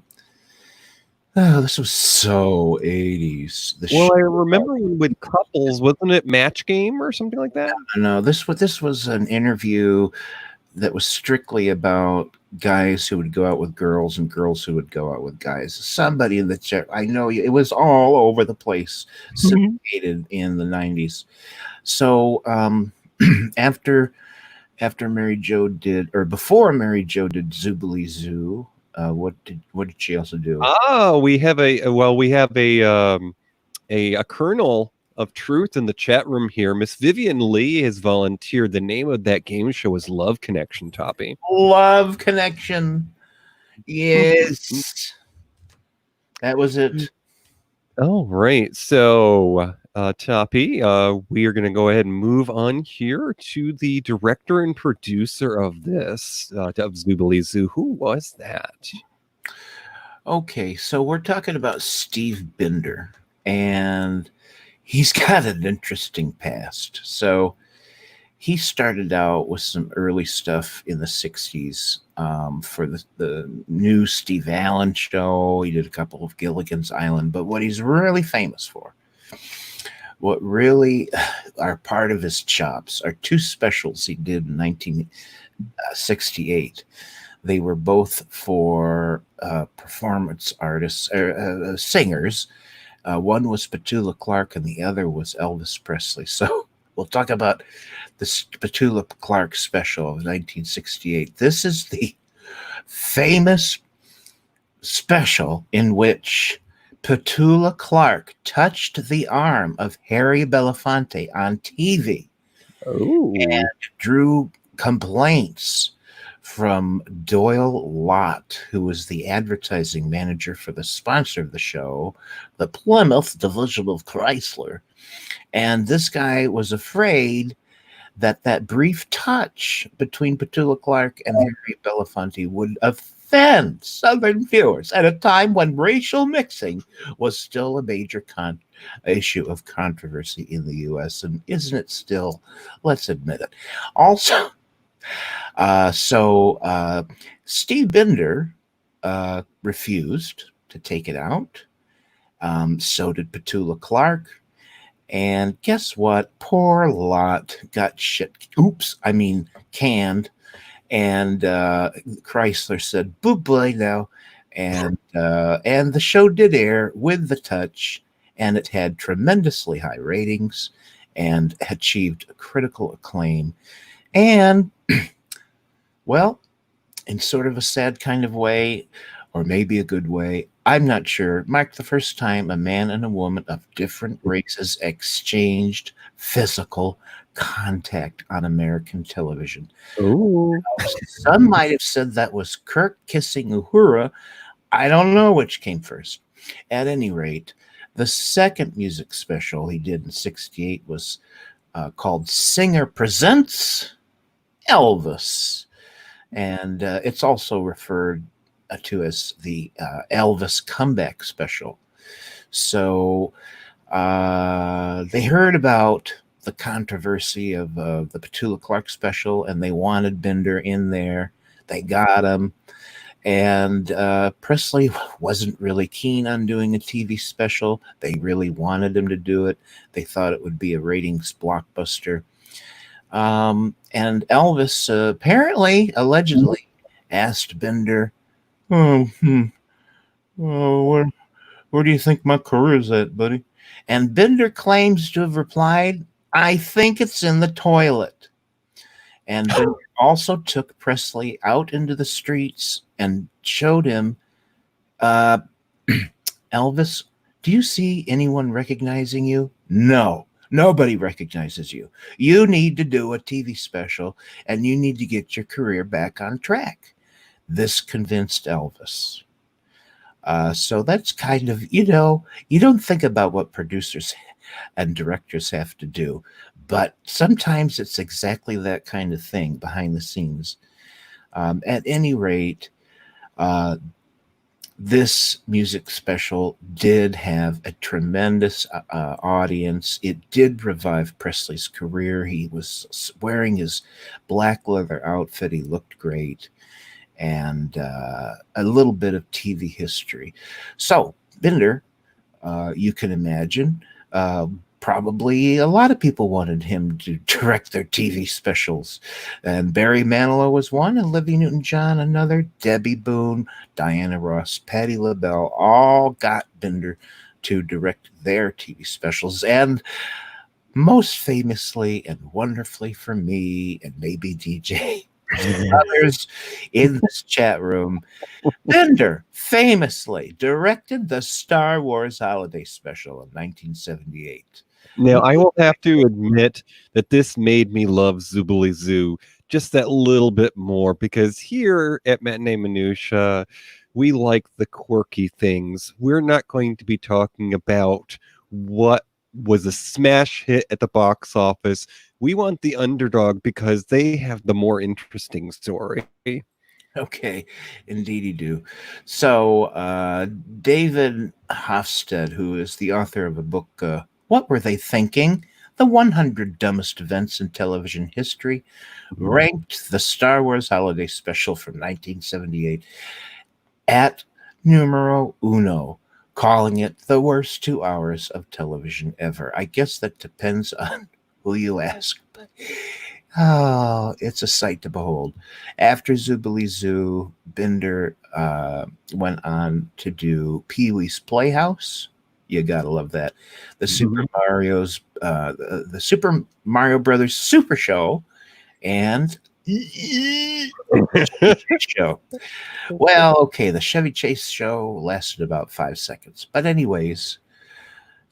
80s. Well, I remember with couples, wasn't it Match Game or something like that? No, this was an interview that was strictly about guys who would go out with girls and girls who would go out with guys. Somebody in the chat, I know it was all over the place, syndicated in the 90s. So after Mary Jo did, or before Mary Jo did Zoobilee Zoo, what did she also do? Oh, we have a kernel of truth in the chat room here. Miss Vivian Lee has volunteered. The name of that game show is Love Connection, Toppy. Love Connection. Yes. That was it. Oh, right. So, Toppy, we are going to go ahead and move on here to the director and producer of this, of Zoobilee Zoo. Who was that? Okay, so we're talking about Steve Binder, and he's got an interesting past. So he started out with some early stuff in the 60s for the new Steve Allen show. He did a couple of Gilligan's Island, but what he's really famous for, what really are part of his chops, are 2 specials he did in 1968. They were both for performance artists, singers. One was Petula Clark and the other was Elvis Presley. So we'll talk about the Petula Clark special of 1968. This is the famous special in which Petula Clark touched the arm of Harry Belafonte on TV and drew complaints from Doyle Lott, who was the advertising manager for the sponsor of the show, the Plymouth division of Chrysler. And this guy was afraid that that brief touch between Petula Clark and Harry Belafonte would offend Southern viewers at a time when racial mixing was still a major issue of controversy in the U.S. And isn't it still? Let's admit it. Also, Steve Binder refused to take it out. So did Petula Clark. And guess what? Poor Lot got canned. And Chrysler said, boo boy now. And the show did air with the touch, and it had tremendously high ratings and achieved critical acclaim. And, well, in sort of a sad kind of way, or maybe a good way, I'm not sure, marked the first time a man and a woman of different races exchanged physical contact on American television. Ooh. Some might have said that was Kirk kissing Uhura. I don't know which came first. At any rate, the second music special he did in '68 was called Singer Presents Elvis. And it's also referred to as the Elvis Comeback Special. So they heard about the controversy of the Petula Clark special, and they wanted Binder in there. They got him. And Presley wasn't really keen on doing a TV special. They really wanted him to do it. They thought it would be a ratings blockbuster. And Elvis allegedly asked Binder, where do you think my career's at, buddy? And Binder claims to have replied, I think it's in the toilet. And Binder also took Presley out into the streets and showed him, Elvis, do you see anyone recognizing you? No, nobody recognizes you. You need to do a TV special, and you need to get your career back on track. This convinced Elvis. So that's kind of, you don't think about what producers and directors have to do, but sometimes it's exactly that kind of thing behind the scenes. At any rate, this music special did have a tremendous audience. It did revive Presley's career. He was wearing his black leather outfit. He looked great. And a little bit of TV history. So, Binder, you can imagine, probably a lot of people wanted him to direct their TV specials. And Barry Manilow was one, Olivia Newton-John another, Debbie Boone, Diana Ross, Patti LaBelle, all got Binder to direct their TV specials. And most famously and wonderfully for me, and maybe DJ, others in this chat room, Binder famously directed the Star Wars Holiday Special in 1978. Now, I will have to admit that this made me love Zoobly Zoo just that little bit more, because here at Matinee Minutia, we like the quirky things. We're not going to be talking about what was a smash hit at the box office. We want the underdog because they have the more interesting story. Okay, indeed you do. So David Hofstede, who is the author of a book, What Were They Thinking? The 100 Dumbest Events in Television History, ranked the Star Wars Holiday Special from 1978 at numero uno, calling it the worst 2 hours of television ever. I guess that depends on who you ask, but it's a sight to behold. After Zoobly Zoo, Binder went on to do Pee-wee's Playhouse. You gotta love that. The Super Mario Brothers Super Show, and Show. Well, okay, the Chevy Chase show lasted about 5 seconds, but anyways,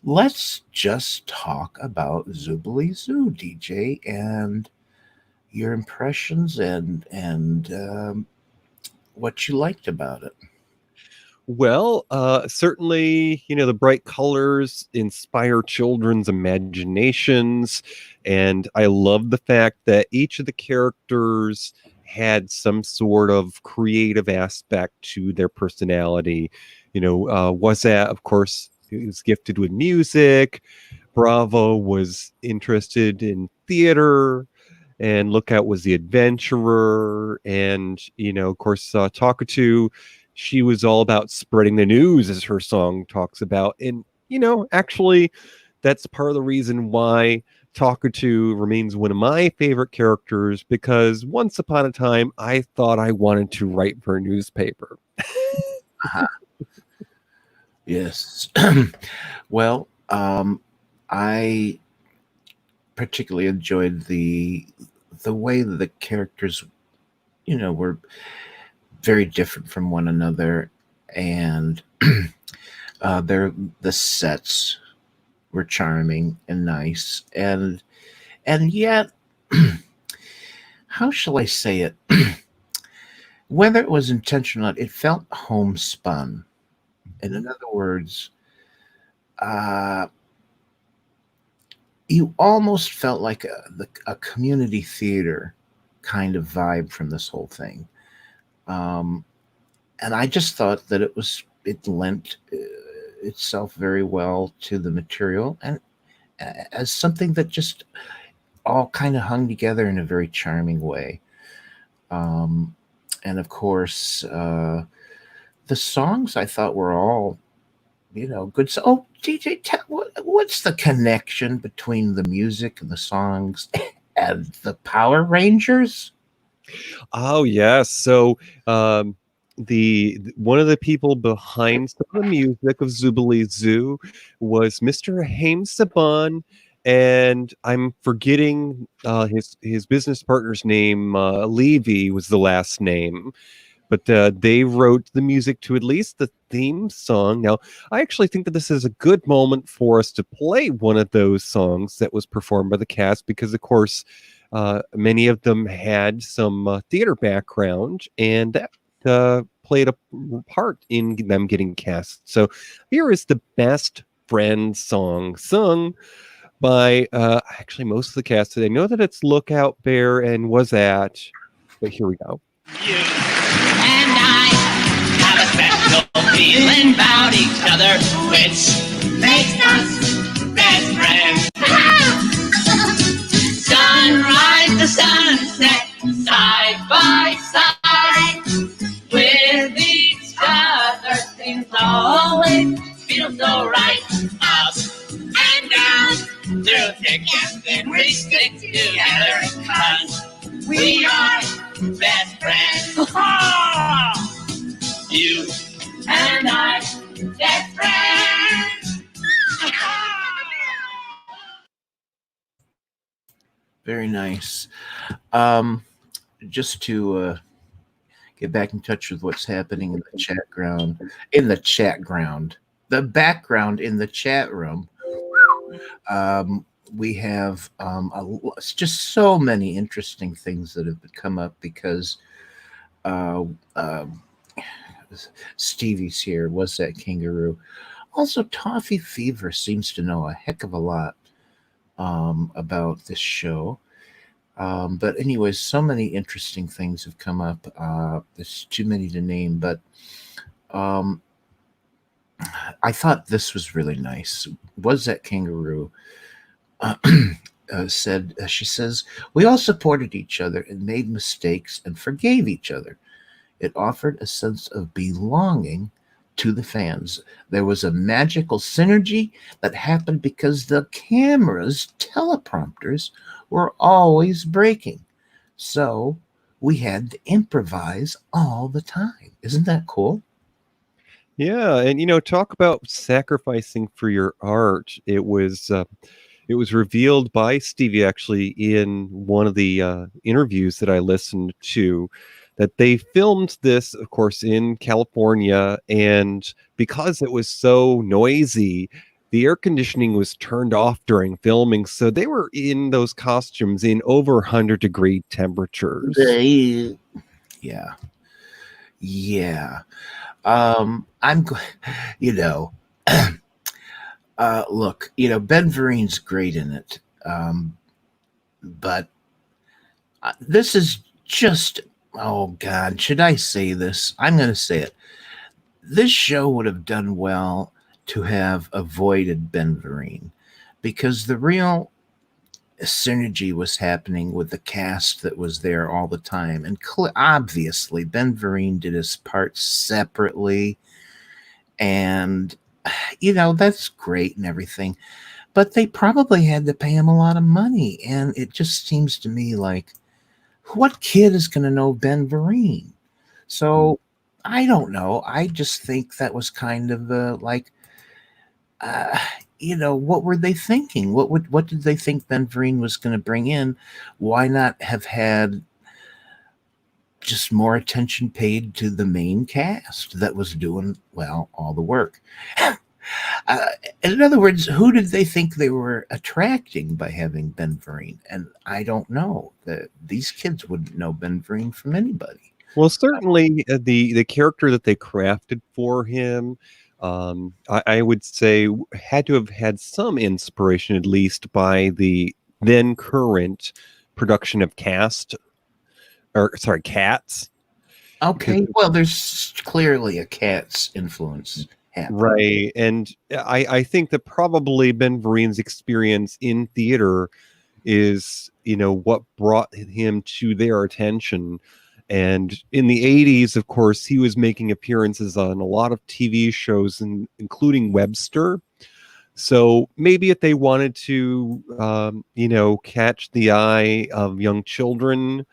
let's just talk about Zoobly Zoo, DJ. And your impressions and what you liked about it. Well, certainly, the bright colors inspire children's imaginations. And I love the fact that each of the characters had some sort of creative aspect to their personality. Was that, of course, he was gifted with music. Bravo was interested in theater. And Lookout was the adventurer. And, of course, Talkatoo, she was all about spreading the news, as her song talks about. And, actually, that's part of the reason why Talkatoo remains one of my favorite characters, because once upon a time, I thought I wanted to write for a newspaper. Yes. Well, I particularly enjoyed the way that the characters, were very different from one another, and the sets were charming and nice, and yet, how shall I say it? Whether it was intentional or not, it felt homespun. And in other words, you almost felt like a community theater kind of vibe from this whole thing. And I just thought that it lent itself very well to the material, and as something that just all kind of hung together in a very charming way. And of course, the songs I thought were all, good. So, oh, DJ, what's the connection between the music and the songs and the Power Rangers? Oh, yes. So, the one of the people behind some of the music of Zoobilee Zoo was Mr. Haim Saban, and I'm forgetting his business partner's name. Levy was the last name, but they wrote the music to at least the theme song. Now, I actually think that this is a good moment for us to play one of those songs that was performed by the cast, because, of course, many of them had some theater background, and that played a part in them getting cast. So here is the Best Friend song, sung by actually most of the cast. I know that it's Lookout, Bear, and Was At, but here we go. And I have a special feeling about each other, which makes us best friends. Sunrise to sunset, side by side, with each other, things always feel so right. Up and down, through thick and thin, we stick together, 'cause we are best friends. You and I, best friends. Very nice. Just to get back in touch with what's happening in the the background in the chat room. We have just so many interesting things that have come up, because Stevie's here. Was that kangaroo? Also, Toffee Fever seems to know a heck of a lot about this show. But anyways, so many interesting things have come up. There's too many to name, but I thought this was really nice. Was that kangaroo? She says, we all supported each other and made mistakes and forgave each other. It offered a sense of belonging to the fans. There was a magical synergy that happened because the camera's teleprompters were always breaking. So we had to improvise all the time. Isn't that cool? Yeah, and talk about sacrificing for your art. It was revealed by Stevie, actually, in one of the interviews that I listened to, that they filmed this, of course, in California, and because it was so noisy, the air conditioning was turned off during filming, so they were in those costumes in over 100-degree temperatures. Yeah. Yeah. You know, look, Ben Vereen's great in it. But this is just, oh God, should I say this? I'm going to say it. This show would have done well to have avoided Ben Vereen, because the real synergy was happening with the cast that was there all the time. And obviously, Ben Vereen did his part separately. And, that's great and everything. But they probably had to pay him a lot of money. And it just seems to me like, what kid is going to know Ben Vereen? So I don't know. I just think that was kind of what were they thinking? What did they think Ben Vereen was going to bring in? Why not have had just more attention paid to the main cast that was doing, well, all the work? In other words, who did they think they were attracting by having Ben Vereen? And I don't know. These kids wouldn't know Ben Vereen from anybody. Well, certainly the character that they crafted for him, I would say, had to have had some inspiration, at least, by the then current production of Cats. Okay, well, there's clearly a Cats influence happening. Right, and I think that probably Ben Vereen's experience in theater is, what brought him to their attention. And in the 80s, of course, he was making appearances on a lot of TV shows, including Webster. So maybe if they wanted to, catch the eye of young children,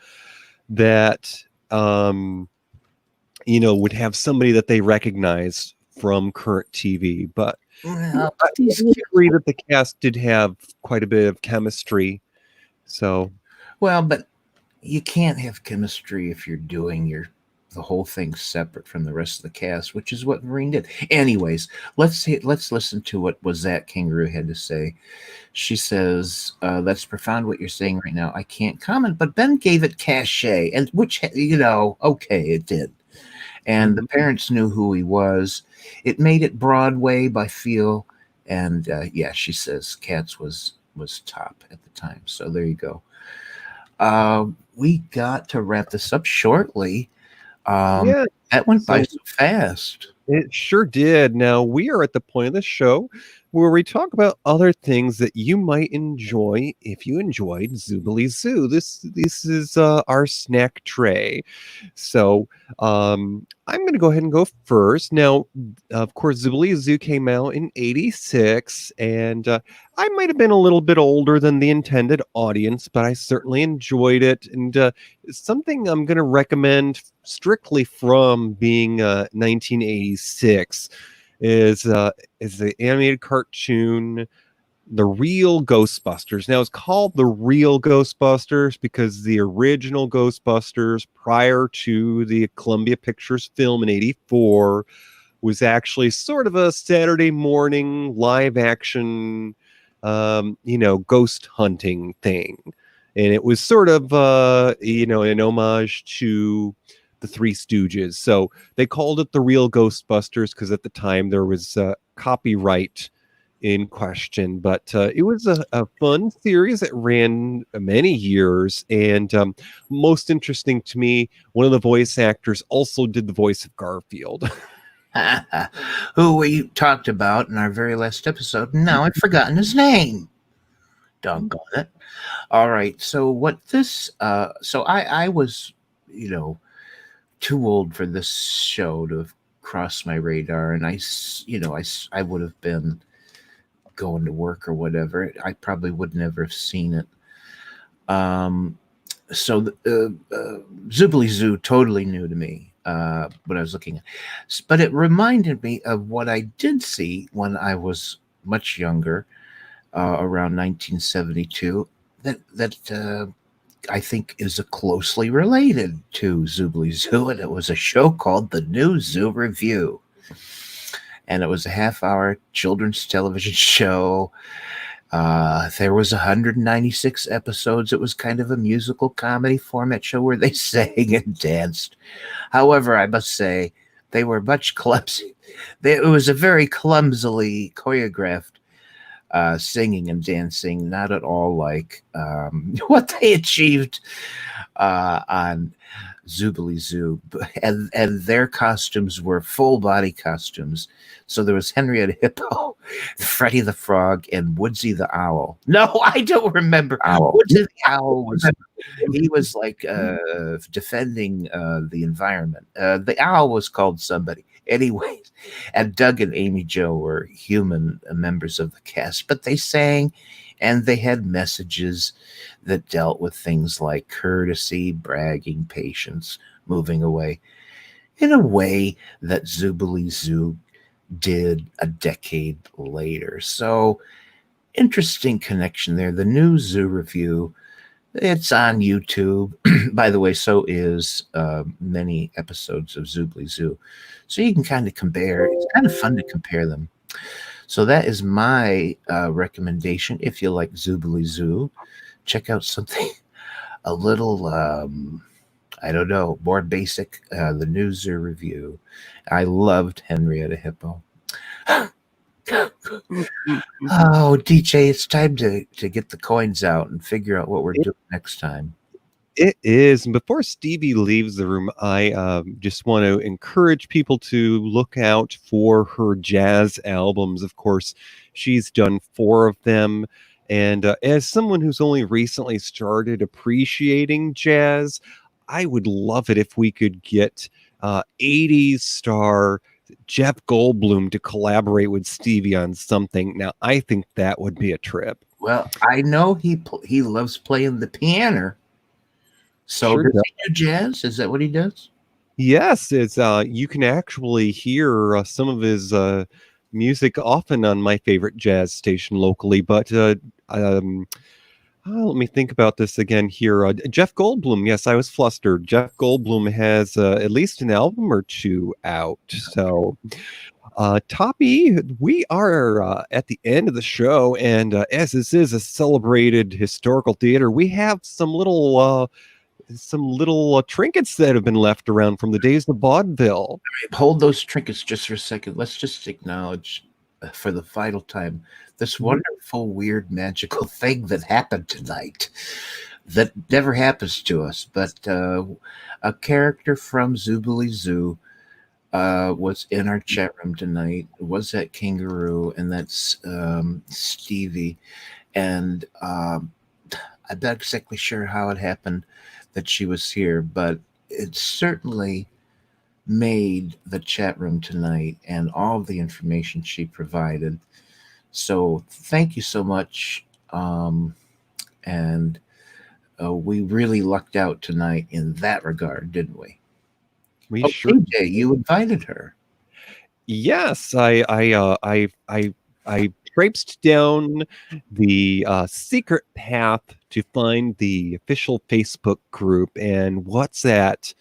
that, would have somebody that they recognize from current TV. But I agree that the cast did have quite a bit of chemistry. So, well, but you can't have chemistry if you're doing the whole thing separate from the rest of the cast, which is what Vereen did. Anyways, let's listen to what Wazat Kangaroo had to say. She says, "That's profound what you're saying right now. I can't comment, but Ben gave it cachet, and which okay, it did. And the parents knew who he was. It made it Broadway by feel, and she says Cats was top at the time. So there you go. We got to wrap this up shortly. That went by so fast. It sure did. Now we are at the point of the show where we talk about other things that you might enjoy if you enjoyed Zoobly Zoo. This is our snack tray. So I'm going to go ahead and go first. Now, of course, Zoobly Zoo came out in '86, and I might have been a little bit older than the intended audience, but I certainly enjoyed it. And something I'm going to recommend strictly from being 1986 is the animated cartoon, The Real Ghostbusters. Now, it's called The Real Ghostbusters because the original Ghostbusters, prior to the Columbia Pictures film in '84, was actually sort of a Saturday morning live action, ghost hunting thing. And it was sort of, an homage to the Three Stooges. So they called it The Real Ghostbusters because at the time there was copyright in question. But it was a fun series that ran many years. And most interesting to me, one of the voice actors also did the voice of Garfield. Who we talked about in our very last episode. Now I've forgotten his name. Doggone it. All right. So what this, I was, too old for this show to have crossed my radar. And I would have been going to work or whatever. I probably would never have seen it. So Zoobly Zoo, totally new to me. What I was looking at, but it reminded me of what I did see when I was much younger, around 1972. That I think is closely related to Zoobly Zoo, and it was a show called The New Zoo Review. and it was a half-hour children's television show. There was 196 episodes. It was kind of a musical comedy format show where they sang and danced. However, I must say they were much clumsy. It was a very clumsily choreographed singing and dancing, not at all like what they achieved on Zoobly Zoo. And their costumes were full body costumes. So there was Henrietta Hippo, Freddie the Frog, and Woodsy the Owl. No, I don't remember. Woodsy the Owl was like defending the environment. The owl was called somebody. Anyways, and Doug and Amy Jo were human members of the cast, but they sang and they had messages that dealt with things like courtesy, bragging, patience, moving away, in a way that Zoobly Zoo did a decade later. So, interesting connection there. The new Zoo Review, it's on YouTube. By the way, so is many episodes of Zoobly Zoo. So you can kind of compare. It's kind of fun to compare them. So that is my recommendation. If you like Zoobly Zoo, check out something a little, I don't know, more basic. The new Zoo Review. I loved Henrietta Hippo. Oh, DJ, it's time to get the coins out and figure out what we're doing next time. It is. And before Stevie leaves the room, I just want to encourage people to look out for her jazz albums. Of course, she's done 4 of them. And as someone who's only recently started appreciating jazz, I would love it if we could get 80s star Jeff Goldblum to collaborate with Stevie on something. Now, I think that would be a trip. Well, I know he loves playing the piano. So Sure does does. he do jazz? Is that what he does? Yes, it's you can actually hear some of his music often on my favorite jazz station locally. But let me think about this again here. Jeff Goldblum. Yes, I was flustered. Jeff Goldblum has at least an album or 2 out. So, Toppy, we are at the end of the show, and as this is a celebrated historical theater, we have some little trinkets that have been left around from the days of vaudeville. Hold those trinkets just for a second. Let's just acknowledge for the final time this wonderful, weird, magical thing that happened tonight that never happens to us. But a character from Zoobly Zoo was in our chat room tonight. Was that Kangaroo? And that's Stevie. And I'm not exactly sure how it happened that she was here, but it certainly made the chat room tonight and all of the information she provided. So thank you so much. And we really lucked out tonight in that regard, didn't we? We sure did. You invited her. Yes, I traipsed down the secret path to find the official Facebook group, and WhatsApp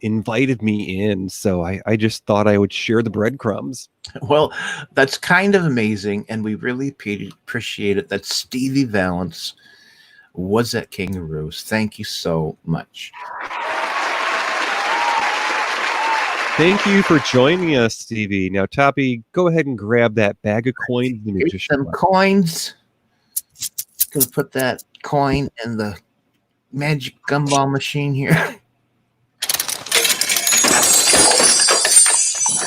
invited me in. So I just thought I would share the breadcrumbs. Well, that's kind of amazing, and we really appreciate it that Stevie Valance was at Kangaroos. Thank you so much. Thank you for joining us, Stevie. Now, Toppy, go ahead and grab that bag of coins. Here's some coins. Gonna put that coin in the magic gumball machine here.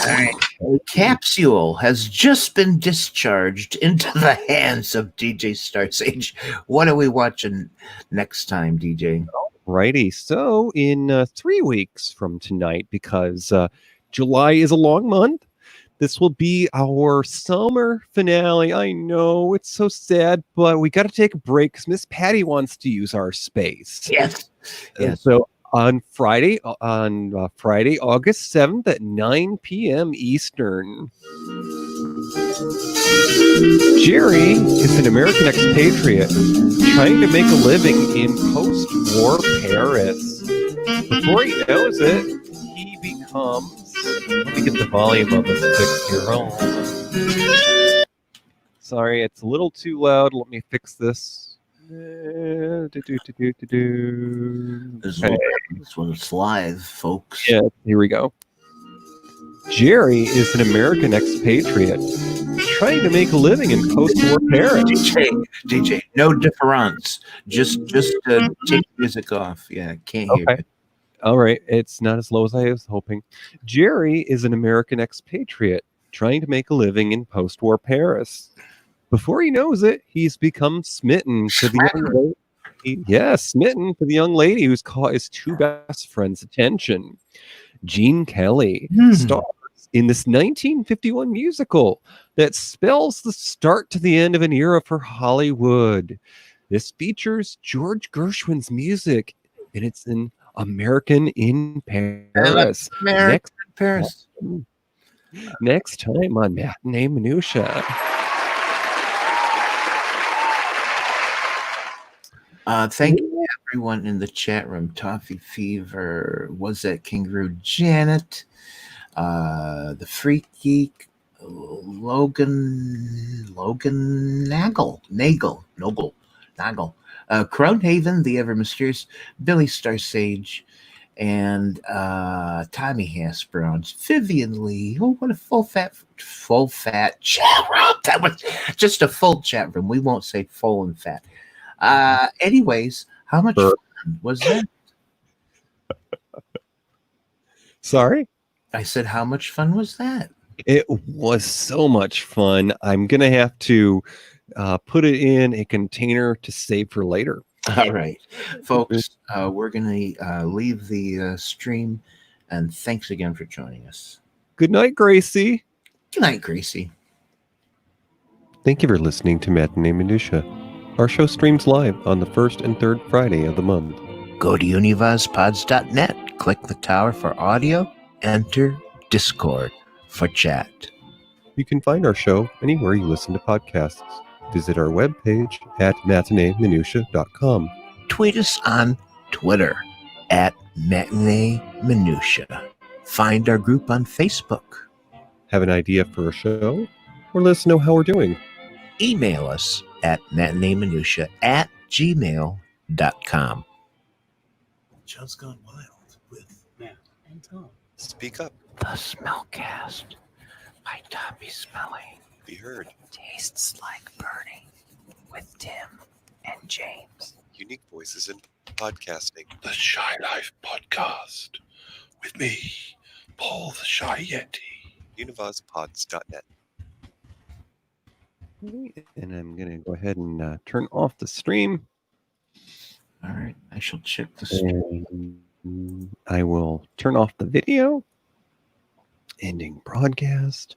All right. A capsule has just been discharged into the hands of DJ Starsage. What are we watching next time, DJ? Righty. So in 3 weeks from tonight, because July is a long month, this will be our summer finale. I know it's so sad, but we got to take a break because Miss Patty wants to use our space. Yes. And so on Friday, August 7th at 9 p.m. Eastern, Jerry is an American expatriate trying to make a living in post-war Paris. Before he knows it, he becomes Let me get the volume of this fixed here. Hold on. Sorry, it's a little too loud. Let me fix this. This when it's live, folks. Yeah, here we go. Jerry is an American expatriate trying to make a living in post-war Paris. DJ, no difference. Just take music off. Yeah, can't hear it. All right, it's not as low as I was hoping. Jerry is an American expatriate trying to make a living in post-war Paris. Before he knows it, he's become smitten to the young lady. Smitten to the young lady who's caught his two best friends' attention. Gene Kelly stars in this 1951 musical that spells the start to the end of an era for Hollywood. This features George Gershwin's music, and it's an American in Paris. Next time on Matinee Minutia. Thank you everyone in the chat room. Toffee Fever, was that Kangaroo Janet, the Freaky Logan Nagel, Crownhaven, the ever mysterious Billy Starsage, and Tommy Hasbrowns, Vivian Lee. Oh, what a full fat chat room. That was just a full chat room. We won't say full and fat. Anyways, how much fun was that? Sorry? I said, how much fun was that? It was so much fun. I'm going to have to put it in a container to save for later. All right, folks, we're going to leave the stream, and thanks again for joining us. Good night, Gracie. Good night, Gracie. Thank you for listening to Matinee Minutia. Our show streams live on the first and third Friday of the month. Go to univazpods.net, click the tower for audio, enter Discord for chat. You can find our show anywhere you listen to podcasts. Visit our webpage at matineeminutia.com. Tweet us on Twitter at Matinee Minutia. Find our group on Facebook. Have an idea for a show? Or let us know how we're doing. Email us at matineeminutia@gmail.com. Joe's Gone Wild with Matt and Tom. Speak up. The Smellcast by Tommy Smelling. Be heard. Tastes like burning with Tim and James. Unique voices in podcasting. The Shy Life Podcast with me, Paul the Shy Yeti. univazpods.net. And I'm going to go ahead and turn off the stream. All right, I shall check the stream. I will turn off the video. Ending broadcast.